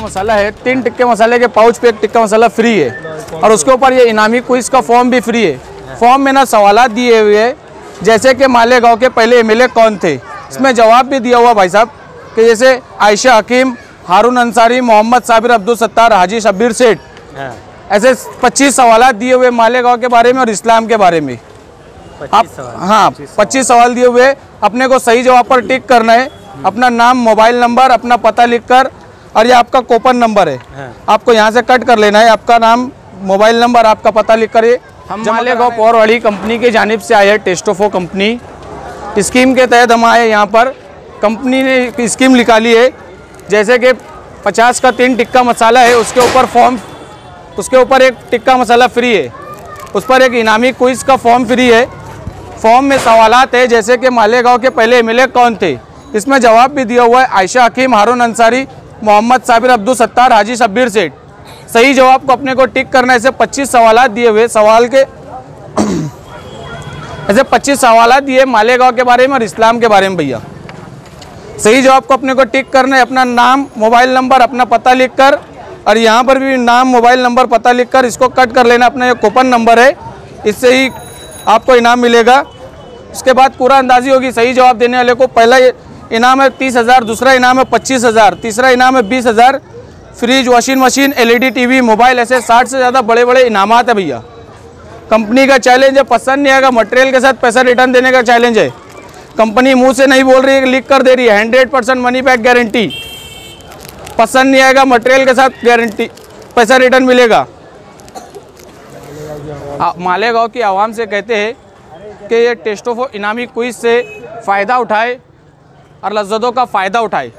मसाला है, 3 टिक्के मसाले के पाउच पे 1 टिक्का मसाला फ्री है और उसके ऊपर ये इनामी क्विज का फॉर्म भी फ्री है। फॉर्म में ना सवालात दिए हुए हैं, जैसे कि मालेगांव के पहले एमएलए कौन थे, इसमें जवाब भी दिया हुआ भाई साहब कि जैसे आयशा हकीम, हारून अंसारी, मोहम्मद साबिर अब्दुल सत्तार, हाजी शब्बीर सेठ, ऐसे 25 सवालात दिए हुए मालेगांव के बारे में और इस्लाम के बारे में। 25 सवाल दिए हुए, अपने को सही जवाब पर टिक करना है, अपना नाम, मोबाइल नंबर, अपना पता लिखकर, और ये आपका कूपन नंबर है, आपको यहाँ से कट कर लेना है, आपका नाम, मोबाइल नंबर, आपका पता लिख कर। हम मालेगांव पौरवाड़ी कंपनी की जानिब से आए हैं, टेस्टोफो कंपनी स्कीम के तहत हम आए यहाँ पर। कंपनी ने स्कीम निकाली है, जैसे कि 50 का 3 टिक्का मसाला है, उसके ऊपर फॉर्म, उसके ऊपर 1 टिक्का मसाला फ्री है, उस पर एक इनामी क्विज का फॉर्म फ्री है। फॉर्म में सवालात है, जैसे कि मालेगांव के पहले एमएलए कौन थे, इसमें जवाब भी दिया हुआ है, आयशा हकीम, हारून अंसारी, मोहम्मद साबिर अब्दुल सत्तार, हाजी शब्बीर सेठ। सही जवाब को अपने को टिक करना है। ऐसे 25 सवालात दिए हुए, सवाल के ऐसे 25 सवालात दिए मालेगांव के बारे में और इस्लाम के बारे में। भैया सही जवाब को अपने को टिक करना है, अपना नाम, मोबाइल नंबर, अपना पता लिखकर, और यहाँ पर भी नाम, मोबाइल नंबर, पता लिखकर इसको कट कर लेना। अपना ये कूपन नंबर है, इससे ही आपको इनाम मिलेगा। उसके बाद पूरा अंदाजी होगी। सही जवाब देने वाले को पहला इनाम है 30,000, दूसरा इनाम है 25,000, तीसरा इनाम है 20,000, fridge, washing machine, LED TV, mobile, ऐसे 60 से ज़्यादा बड़े बड़े इनामात है भैया। कंपनी का चैलेंज है, पसंद नहीं आएगा मटेरियल के साथ पैसा रिटर्न देने का चैलेंज है। कंपनी मुंह से नहीं बोल रही है, लिख कर दे रही है, 100% मनी बैक गारंटी। पसंद नहीं आएगा मटेरियल के साथ गारंटी, पैसा रिटर्न मिलेगा। मालेगांव की आवाम से कहते हैं कि ये टेस्टोफो इनामी क्विज से फ़ायदा उठाए और लज्जतों का फ़ायदा उठाए।